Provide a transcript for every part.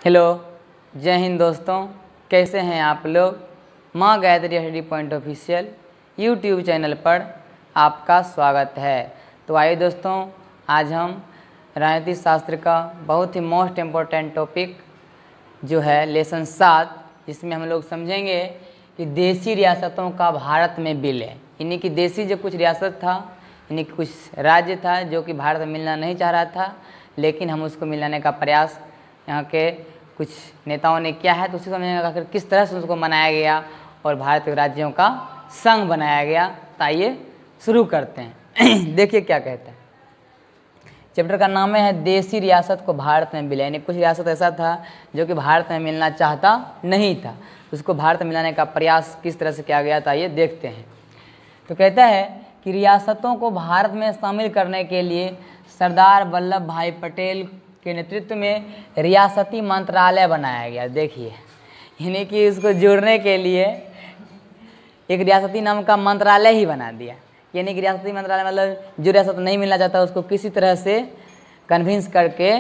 Hello, जय हिंद दोस्तों। कैसे हैं आप लोग। माँ Gayatri study point official YouTube channel पर आपका स्वागत है। तो आइए दोस्तों, आज हम राजनीति शास्त्र का बहुत ही मोस्ट इम्पोर्टेंट टॉपिक जो है लेसन 7, जिसमें हम लोग समझेंगे कि देसी रियासतों का भारत में विलय, यानी कि देसी जो कुछ रियासत था, यानी कि कुछ राज्य था जो कि भारत में मिलना नहीं चाह रहा था, लेकिन हम उसको मिलाने का प्रयास यहाँ के कुछ नेताओं ने किया है। तो उसी समझेंगे आखिर किस तरह से उसको मनाया गया और भारत के राज्यों का संघ बनाया गया। तो आइए शुरू करते हैं। देखिए क्या कहता है। चैप्टर का नाम है देसी रियासत को भारत में विलय, यानी कुछ रियासत ऐसा था जो कि भारत में मिलना चाहता नहीं था, उसको भारत में मिलाने का प्रयास किस तरह से किया गया था, ये देखते हैं। तो कहता है कि रियासतों को भारत में शामिल करने के लिए सरदार वल्लभ भाई पटेल के नेतृत्व में रियासती मंत्रालय बनाया गया। देखिए, यानी कि इसको जोड़ने के लिए एक रियासती नाम का मंत्रालय ही बना दिया। यानी कि रियासती मंत्रालय मतलब जो रियासत नहीं मिलना चाहता उसको किसी तरह से कन्विंस करके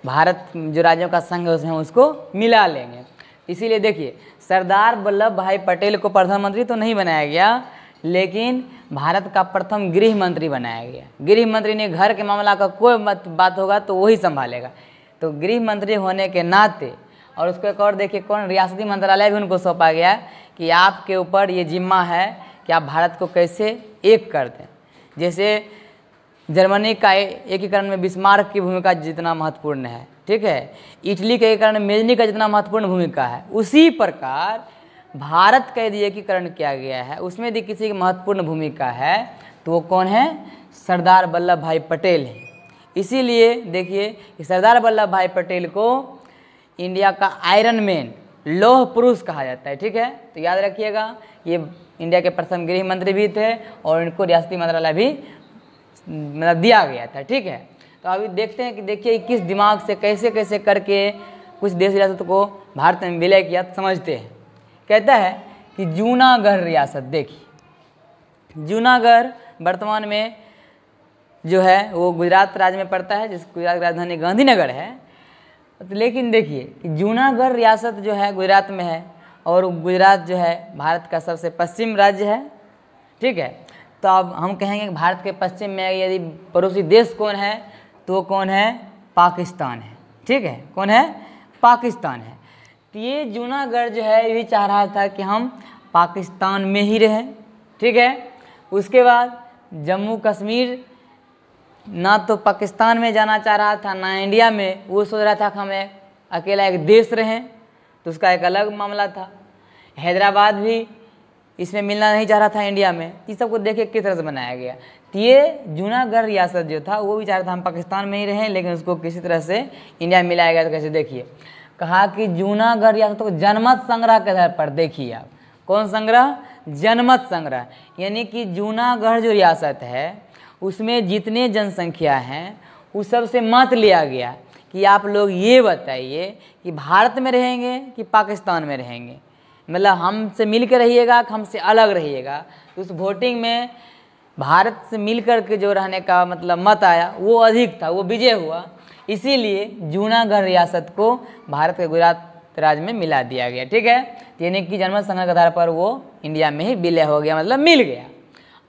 भारत जो राज्यों का संघ है उसमें उसको मिला लेंगे। इसीलिए देखिए, सरदार वल्लभ भाई पटेल को प्रधानमंत्री तो नहीं बनाया गया, लेकिन भारत का प्रथम गृह मंत्री बनाया गया। गृह मंत्री ने घर के मामला का कोई बात होगा तो वही संभालेगा। तो गृह मंत्री होने के नाते, और उसको एक और देखिए कौन रियासती मंत्रालय भी उनको सौंपा गया कि आपके ऊपर ये जिम्मा है कि आप भारत को कैसे एक कर दें। जैसे जर्मनी का एकीकरण में बिस्मार्क की भूमिका जितना महत्वपूर्ण है, ठीक है, इटली के एकीकरण में मेजनी का जितना महत्वपूर्ण भूमिका है, उसी प्रकार भारत का यदि एकीकरण किया गया है उसमें यदि किसी की महत्वपूर्ण भूमिका है तो वो कौन है, सरदार वल्लभ भाई पटेल है। इसीलिए देखिए कि सरदार वल्लभ भाई पटेल को इंडिया का आयरन मैन, लौह पुरुष कहा जाता है। ठीक है, तो याद रखिएगा, ये इंडिया के प्रथम गृह मंत्री भी थे और इनको रियासती मंत्रालय भी मतलब दिया गया था। ठीक है, तो अभी देखते हैं कि देखिए किस दिमाग से कैसे कैसे करके कुछ देश रियासत को भारत में विलय किया, समझते हैं। कहता है कि जूनागढ़ रियासत, देखिए जूनागढ़ वर्तमान में जो है वो गुजरात राज्य में पड़ता है, जिस गुजरात की राजधानी गांधीनगर है। लेकिन देखिए कि जूनागढ़ रियासत जो है गुजरात में है और गुजरात जो है भारत का सबसे पश्चिम राज्य है। ठीक है, तो अब हम कहेंगे कि भारत के पश्चिम में यदि पड़ोसी देश कौन है तो कौन है, पाकिस्तान है। ठीक है, कौन है, पाकिस्तान है। तो ये जूनागढ़ जो है ये भी चाह रहा था कि हम पाकिस्तान में ही रहें। ठीक है, उसके बाद जम्मू कश्मीर ना तो पाकिस्तान में जाना चाह रहा था ना इंडिया में, वो सोच रहा था कि हमें अकेला एक देश रहें, तो उसका एक अलग मामला था। हैदराबाद भी इसमें मिलना नहीं चाह रहा था इंडिया में। इस सबको देखिए किस तरह से बनाया गया। तो ये जूनागढ़ रियासत जो था वो भी चाह रहा था हम पाकिस्तान में ही रहें, लेकिन उसको किसी तरह से इंडिया में मिलाया गया। तो कैसे, देखिए कहा कि जूनागढ़ रियासत को जनमत संग्रह के आधार पर, देखिए आप कौन संग्रह, जनमत संग्रह, यानी कि जूनागढ़ जो रियासत है उसमें जितने जनसंख्या हैं उस सब से मत लिया गया कि आप लोग ये बताइए कि भारत में रहेंगे कि पाकिस्तान में रहेंगे, मतलब हमसे मिल कर रहिएगा कि हमसे अलग रहिएगा। तो उस वोटिंग में भारत से मिल कर के जो रहने का मतलब मत आया वो अधिक था, वो विजय हुआ। इसीलिए जूनागढ़ रियासत को भारत के गुजरात राज्य में मिला दिया गया। ठीक है, यानी कि जनमत संग्रह के आधार पर वो इंडिया में ही विलय हो गया, मतलब मिल गया।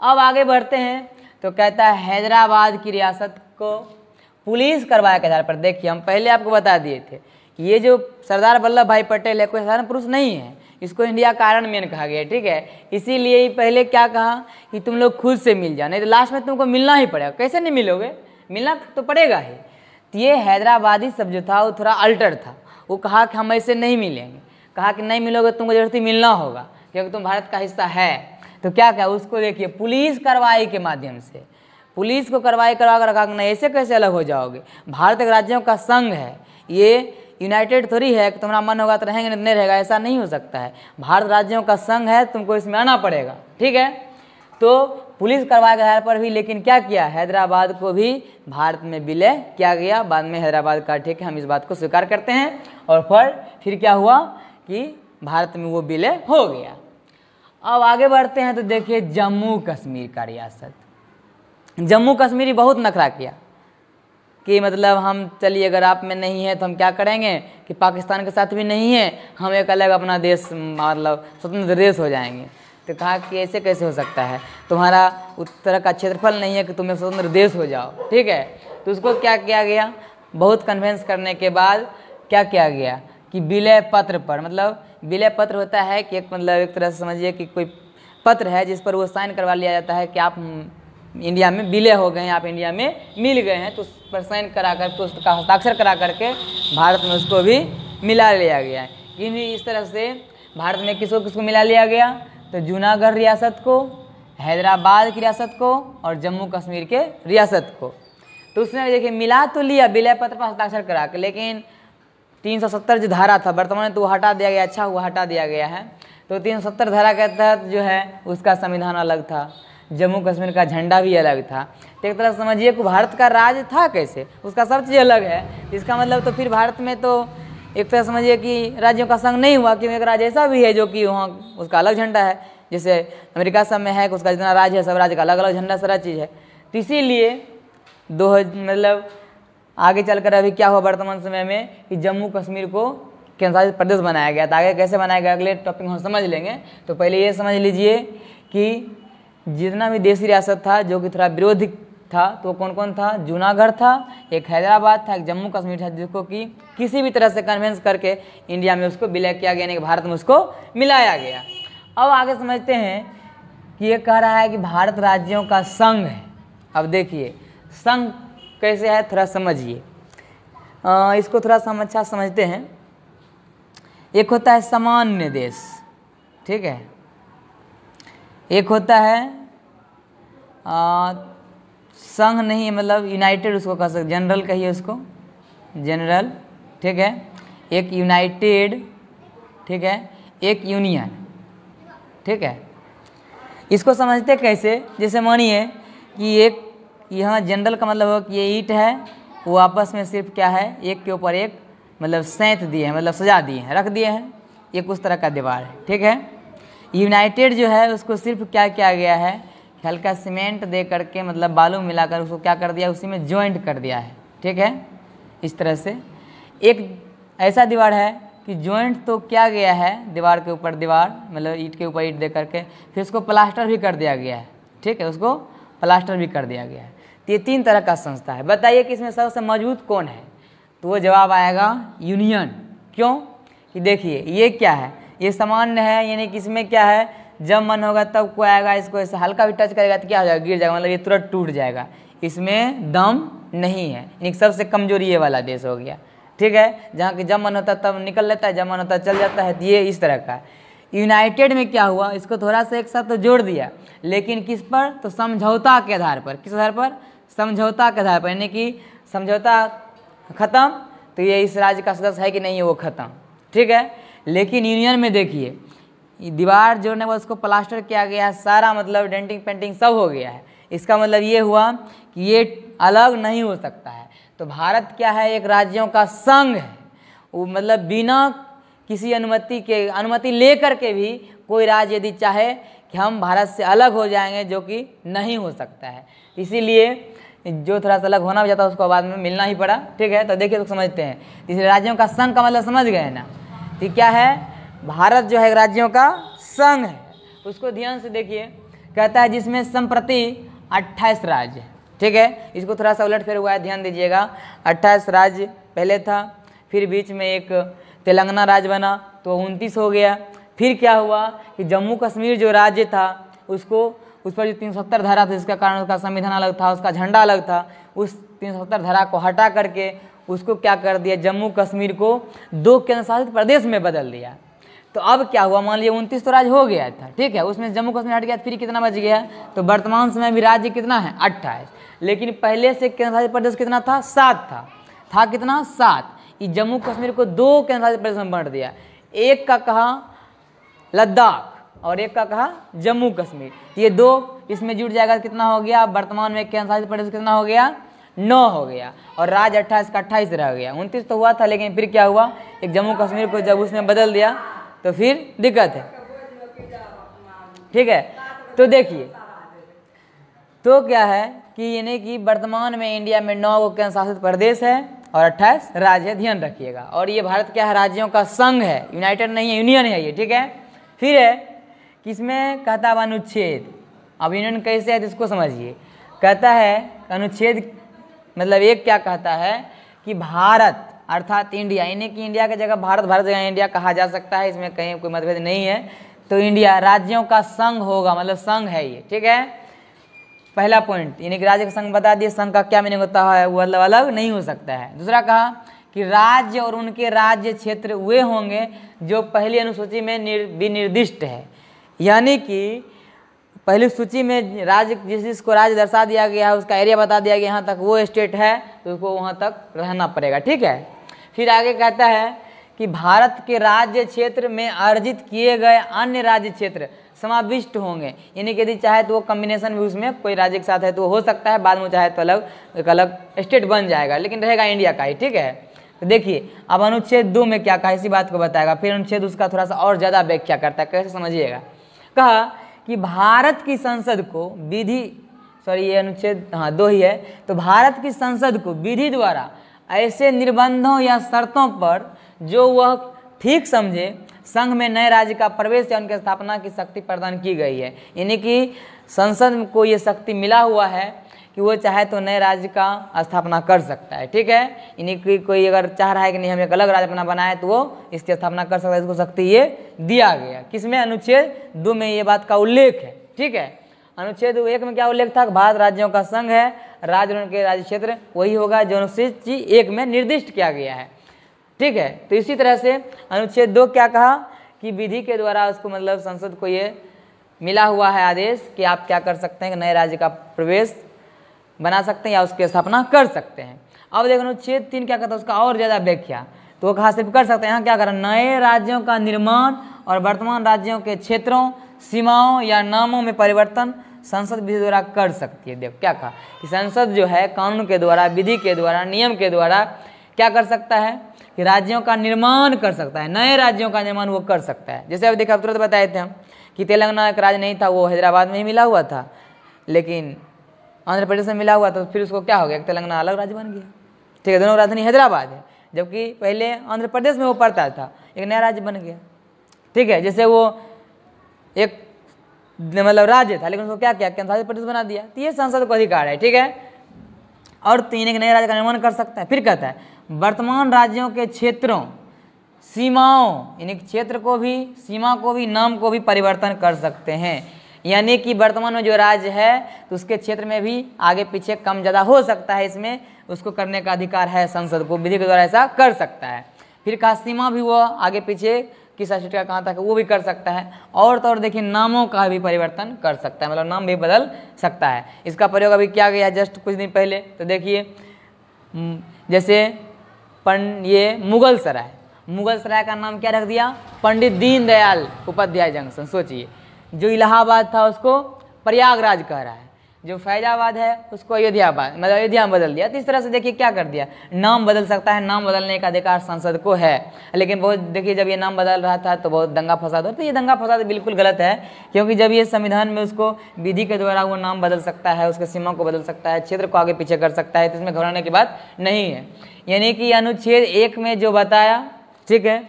अब आगे बढ़ते हैं तो कहता है हैदराबाद की रियासत को पुलिस करवाया के आधार पर। देखिए हम पहले आपको बता दिए थे कि ये जो सरदार वल्लभ भाई पटेल है कोई साधारण पुरुष नहीं है, इसको इंडिया का आयरन मैन कहा गया। ठीक है, इसीलिए ही पहले क्या कहा कि तुम लोग खुद से मिल जाओ, नहीं तो लास्ट में तुमको मिलना ही पड़ेगा। कैसे नहीं मिलोगे, मिलना तो पड़ेगा ही। तो ये हैदराबादी सब जो था वो थोड़ा अल्टर था, वो कहा कि हम ऐसे नहीं मिलेंगे, कहा कि नहीं मिलोगे तुमको जरूरत मिलना होगा क्योंकि तुम भारत का हिस्सा है। तो क्या क्या उसको देखिए पुलिस कार्रवाई के माध्यम से, पुलिस को कार्रवाई करवा कर रखा, नहीं ऐसे कैसे अलग हो जाओगे, भारत के राज्यों का संघ है, ये यूनाइटेड थोड़ी है कि तुम्हारा मन होगा तो रहेंगे नहीं रहेगा, ऐसा नहीं हो सकता है। भारत राज्यों का संघ है, तुमको इसमें आना पड़ेगा। ठीक है, तो पुलिस कार्रवाई के आधार पर भी लेकिन क्या किया, हैदराबाद को भी भारत में विलय किया गया। बाद में हैदराबाद का, ठीक है, हम इस बात को स्वीकार करते हैं। और फिर क्या हुआ कि भारत में वो विलय हो गया। अब आगे बढ़ते हैं तो देखिए जम्मू कश्मीर का रियासत। जम्मू कश्मीर बहुत नखरा किया, कि मतलब हम चलिए अगर आप में नहीं है तो हम क्या करेंगे कि पाकिस्तान के साथ भी नहीं है, हम एक अलग अपना देश मतलब स्वतंत्र देश हो जाएंगे। तो कहा कि ऐसे कैसे हो सकता है, तुम्हारा उत्तर का क्षेत्रफल नहीं है कि तुम एक स्वतंत्र देश हो जाओ, ठीक है। तो उसको क्या किया गया, बहुत कन्विंस करने के बाद क्या किया गया कि विलय पत्र पर, मतलब विलय पत्र होता है कि एक मतलब एक तरह से समझिए कि कोई पत्र है जिस पर वो साइन करवा लिया जाता है कि आप इंडिया में विलय हो गए हैं, आप इंडिया में मिल गए हैं, तो उस पर साइन करा कर तो उसका हस्ताक्षर करा करके भारत में उसको भी मिला लिया गया है। इस तरह से भारत में किसको किसको मिला लिया गया, तो जूनागढ़ रियासत को, हैदराबाद की रियासत को और जम्मू कश्मीर के रियासत को। तो उसने देखिए मिला तो लिया विलय पत्र पर हस्ताक्षर करा के, लेकिन 370 जो धारा था वर्तमान में तो वो हटा दिया गया, अच्छा हुआ हटा दिया गया है। तो 370 धारा के तहत जो है उसका संविधान अलग था, जम्मू कश्मीर का झंडा भी अलग था। तो एक तरह समझिए कि भारत का राज्य था कैसे, उसका सब चीज़ अलग है। इसका मतलब तो फिर भारत में तो एक तरह समझिए कि राज्यों का संघ नहीं हुआ, क्योंकि एक राज्य ऐसा भी है जो कि वहाँ उसका अलग झंडा है, जैसे अमेरिका सब में है कि उसका जितना राज्य है सब राज्य का अलग अलग झंडा सारा चीज़ है। तो इसीलिए मतलब आगे चलकर अभी क्या हुआ वर्तमान समय में कि जम्मू कश्मीर को केंद्रशासित प्रदेश बनाया गया। तो आगे कैसे बनाया गया अगले टॉपिक हम समझ लेंगे। तो पहले ये समझ लीजिए कि जितना भी देशी रियासत था जो कि थोड़ा विरोधी था तो कौन कौन था, जूनागढ़ था, एक हैदराबाद था, एक जम्मू कश्मीर था, जिसको कि किसी भी तरह से कन्विंस करके इंडिया में उसको विलय किया गया, यानी कि भारत में उसको मिलाया गया। अब आगे समझते हैं कि ये कह रहा है कि भारत राज्यों का संघ है। अब देखिए संघ कैसे है थोड़ा समझिए, इसको थोड़ा सा हम अच्छा समझते हैं। एक होता है सामान्य देश, ठीक है, एक होता है संघ नहीं मतलब यूनाइटेड, उसको कह सकते जनरल कहिए उसको, जनरल, ठीक है, एक यूनाइटेड, ठीक है, एक यूनियन, ठीक है। इसको समझते कैसे, जैसे मानिए कि एक यहाँ जनरल का मतलब हो कि ये ईंट है, वो आपस में सिर्फ क्या है एक के ऊपर एक मतलब सेंत दिए हैं, मतलब सजा दिए हैं, रख दिए हैं, एक उस तरह का दीवार है, ठीक है। यूनाइटेड जो है उसको सिर्फ क्या किया गया है, हल्का सीमेंट दे करके मतलब बालू मिलाकर उसको क्या कर दिया, उसी में जॉइंट कर दिया है, ठीक है। इस तरह से एक ऐसा दीवार है कि जॉइंट तो क्या गया है दीवार के ऊपर दीवार, मतलब ईंट के ऊपर ईंट दे करके, फिर उसको प्लास्टर भी कर दिया गया है, ठीक है, उसको प्लास्टर भी कर दिया गया है। तो ये 3 तरह का संस्था है। बताइए कि इसमें सबसे मजबूत कौन है, तो वो जवाब आएगा यूनियन। क्यों कि देखिए ये क्या है, ये सामान्य है, यानी कि इसमें क्या है जब मन होगा तब कोई आएगा इसको ऐसे हल्का भी टच करेगा तो क्या हो जाएगा, गिर जाएगा, मतलब ये तुरंत टूट जाएगा, इसमें दम नहीं है, यानी सबसे कमजोरी ये वाला देश हो गया, ठीक है, जहाँ कि जब मन होता है तब निकल लेता है, जब मन होता है चल जाता है। तो ये इस तरह का। यूनाइटेड में क्या हुआ, इसको थोड़ा सा एक साथ तो जोड़ दिया, लेकिन किस पर, तो समझौता के आधार पर। किस आधार पर, समझौता के आधार पर, यानी कि समझौता खत्म तो ये इस राज्य का सदस्य है कि नहीं है वो खत्म, ठीक है। लेकिन यूनियन में देखिए दीवार जोड़ने के बाद उसको प्लास्टर किया गया है, सारा मतलब डेंटिंग पेंटिंग सब हो गया है। इसका मतलब ये हुआ कि ये अलग नहीं हो सकता है। तो भारत क्या है, एक राज्यों का संघ है, वो मतलब बिना किसी अनुमति लेकर के भी कोई राज्य यदि चाहे कि हम भारत से अलग हो जाएंगे, जो कि नहीं हो सकता है। इसीलिए जो थोड़ा सा अलग होना भी जाता है उसको बाद में मिलना ही पड़ा, ठीक है। तो देखिए तो समझते हैं, इसलिए राज्यों का संघ का मतलब समझ गए ना। तो क्या है, भारत जो है राज्यों का संघ है, उसको ध्यान से देखिए, कहता है जिसमें संप्रति 28 राज्य, ठीक है। इसको थोड़ा सा उलट फेर हुआ है, ध्यान दीजिएगा। 28 राज्य पहले था, फिर बीच में एक तेलंगाना राज्य बना तो 29 हो गया। फिर क्या हुआ कि जम्मू कश्मीर जो राज्य था उसको, उस पर जो 370 धारा था जिसका कारण उसका संविधान अलग था, उसका झंडा अलग था, उस 370 धारा को हटा करके उसको क्या कर दिया, जम्मू कश्मीर को 2 केंद्रशासित प्रदेश में बदल दिया। तो अब क्या हुआ, मान लीजिए 29 तो राज्य हो गया था, ठीक है, उसमें जम्मू कश्मीर हट गया, फिर कितना बच गया, तो वर्तमान समय भी राज्य कितना है 28। लेकिन पहले से केंद्रशासित प्रदेश कितना था, 7 था कितना, 7। ये जम्मू कश्मीर को 2 केंद्रशासित प्रदेश में बांट दिया, एक का कहा लद्दाख और एक का कहा जम्मू कश्मीर। ये 2 इसमें जुड़ जाएगा, कितना हो गया, वर्तमान में केंद्रशासित प्रदेश कितना हो गया, 9 हो गया, और राज्य 28 का 28 रह गया। 29 तो हुआ था, लेकिन फिर क्या हुआ, एक जम्मू कश्मीर को जब उसमें बदल दिया तो फिर दिक्कत है, ठीक है। तो देखिए तो क्या है कि यानी कि वर्तमान में इंडिया में 9 केंद्र शासित प्रदेश है और 28 राज्य है, ध्यान रखिएगा। और ये भारत क्या है, राज्यों का संघ है, यूनाइटेड नहीं है, यूनियन है ये, ठीक है। फिर है किसमें कहता है अनुच्छेद, अब यूनियन कैसे है तो इसको समझिए। कहता है अनुच्छेद मतलब एक क्या कहता है कि भारत अर्थात इंडिया, यानी कि इंडिया की जगह भारत, भारत जगह इंडिया कहा जा सकता है, इसमें कहीं कोई मतभेद नहीं है। तो इंडिया राज्यों का संघ होगा, मतलब संघ है ये, ठीक है। पहला पॉइंट यानी कि राज्य का संघ बता दिए, संघ का क्या मीनिंग होता है, वो मतलब अलग नहीं हो सकता है। दूसरा कहा कि राज्य और उनके राज्य क्षेत्र वे होंगे जो पहली अनुसूची में विनिर्दिष्ट है, यानी कि पहली सूची में राज्य जिसको राज्य दर्शा दिया गया है, उसका एरिया बता दिया गया, यहाँ तक वो स्टेट है तो उसको वहाँ तक रहना पड़ेगा, ठीक है। फिर आगे कहता है कि भारत के राज्य क्षेत्र में अर्जित किए गए अन्य राज्य क्षेत्र समाविष्ट होंगे, यानी कि यदि चाहे तो वो कम्बिनेशन भी उसमें कोई राज्य के साथ है तो हो सकता है, बाद में चाहे तो अलग एक अलग स्टेट बन जाएगा, लेकिन रहेगा इंडिया का ही, ठीक है। तो देखिए अब अनुच्छेद 2 में क्या कहा, इसी बात को बताएगा। फिर अनुच्छेद उसका थोड़ा सा और ज़्यादा व्याख्या करता है, कैसे समझिएगा। कहा कि भारत की संसद को विधि, सॉरी ये अनुच्छेद 2 ही है, तो भारत की संसद को विधि द्वारा ऐसे निर्बंधों या शर्तों पर जो वह ठीक समझे संघ में नए राज्य का प्रवेश या उनकी स्थापना की शक्ति प्रदान की गई है, यानी कि संसद को ये शक्ति मिला हुआ है कि वो चाहे तो नए राज्य का स्थापना कर सकता है, ठीक है। यानी कि कोई अगर चाह रहा है कि नहीं हम एक अलग राज्य अपना बनाए तो वो इसकी स्थापना कर सकता है, इसको शक्ति ये दिया गया। किसमें, अनुच्छेद 2 में ये बात का उल्लेख है, ठीक है। अनुच्छेद 1 में क्या उल्लेख था, भारत राज्यों का संघ है, राज्य और उनके राज्य क्षेत्र वही होगा जो अनुच्छेद 1 में निर्दिष्ट किया गया है, ठीक है। तो इसी तरह से अनुच्छेद 2 क्या कहा कि विधि के द्वारा उसको मतलब संसद को ये मिला हुआ है आदेश कि आप क्या कर सकते हैं कि नए राज्य का प्रवेश बना सकते हैं या उसकी स्थापना कर सकते हैं। अब देखो अनुच्छेद 3 क्या कहता है, उसका और ज़्यादा व्याख्या, तो वो कहाँ से कर सकते हैं, यहाँ क्या करें, नए राज्यों का निर्माण और वर्तमान राज्यों के क्षेत्रों, सीमाओं या नामों में परिवर्तन संसद विधि द्वारा कर सकती है। देखो क्या कहा कि संसद जो है कानून के द्वारा, विधि के द्वारा, नियम के द्वारा क्या कर सकता है कि राज्यों का निर्माण कर सकता है, नए राज्यों का निर्माण वो कर सकता है। जैसे अब देखा तुरंत बताए थे हम कि तेलंगाना एक राज्य नहीं था, वो हैदराबाद में ही मिला हुआ था, लेकिन आंध्र प्रदेश में मिला हुआ था, तो फिर उसको क्या हो गया, तेलंगाना अलग राज्य बन गया, ठीक है। दोनों राजधानी हैदराबाद है, जबकि पहले आंध्र प्रदेश में वो पड़ता था, एक नया राज्य बन गया, ठीक है। जैसे वो एक मतलब राज्य था लेकिन उसको क्या किया, केंद्र प्रदेश बना दिया, तो ये संसद को अधिकार है, ठीक है। और 3 एक नए राज्य का निर्माण कर सकता है। फिर कहता है वर्तमान राज्यों के क्षेत्रों, सीमाओं, यानी क्षेत्र को भी, सीमा को भी, नाम को भी परिवर्तन कर सकते हैं, यानी कि वर्तमान में जो राज्य है तो उसके क्षेत्र में भी आगे पीछे कम ज़्यादा हो सकता है, इसमें उसको करने का अधिकार है संसद को, विधि के द्वारा ऐसा कर सकता है। फिर कहा सीमा भी वो आगे पीछे किस स्टेट का कहाँ तक वो भी कर सकता है, और तो और देखिए नामों का भी परिवर्तन कर सकता है, मतलब नाम भी बदल सकता है। इसका प्रयोग अभी किया गया है जस्ट कुछ दिन पहले, तो देखिए जैसे ये मुगल सराय का नाम क्या रख दिया, पंडित दीनदयाल उपाध्याय जंक्शन। सोचिए जो इलाहाबाद था उसको प्रयागराज कह रहा है, जो फैजाबाद है उसको अयोध्याबाद, मतलब अयोध्या में बदल दिया। तो इस तरह से देखिए क्या कर दिया, नाम बदल सकता है, नाम बदलने का अधिकार संसद को है। लेकिन बहुत देखिए जब ये नाम बदल रहा था तो बहुत दंगा फसाद हो, तो ये दंगा फसाद बिल्कुल गलत है, क्योंकि जब ये संविधान में उसको विधि के द्वारा वो नाम बदल सकता है, उसके सीमा को बदल सकता है, क्षेत्र को आगे पीछे कर सकता है, तो इसमें घबराने की बात नहीं है। यानी कि अनुच्छेद 1 में जो बताया, ठीक है,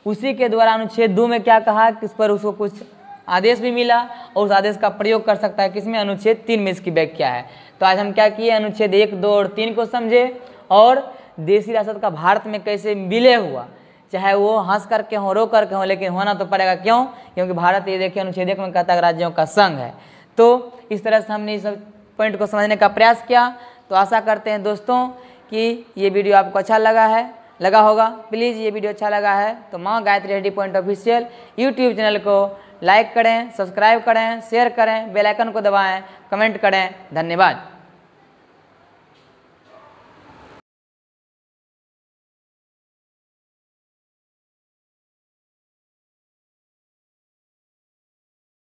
उसी के द्वारा अनुच्छेद 2 में क्या कहा कि इस पर उसको कुछ आदेश भी मिला और उस आदेश का प्रयोग कर सकता है, किसमें, अनुच्छेद 3 में इसकी व्याख्या है। तो आज हम क्या किए, अनुच्छेद 1, 2 और 3 को समझे और देशी राष्ट्र का भारत में कैसे विलय हुआ, चाहे वो हंस करके हो, रो करके हो, लेकिन होना तो पड़ेगा। क्यों, क्योंकि भारत ये देखिए अनुच्छेद 1 में कहता है राज्यों का संघ है। तो इस तरह से हमने इस पॉइंट को समझने का प्रयास किया। तो आशा करते हैं दोस्तों कि ये वीडियो आपको अच्छा लगा होगा। प्लीज़ ये वीडियो अच्छा लगा है तो माँ Gayatri study point official YouTube channel को लाइक करें, सब्सक्राइब करें, शेयर करें, बेल आइकन को दबाएं, कमेंट करें। धन्यवाद।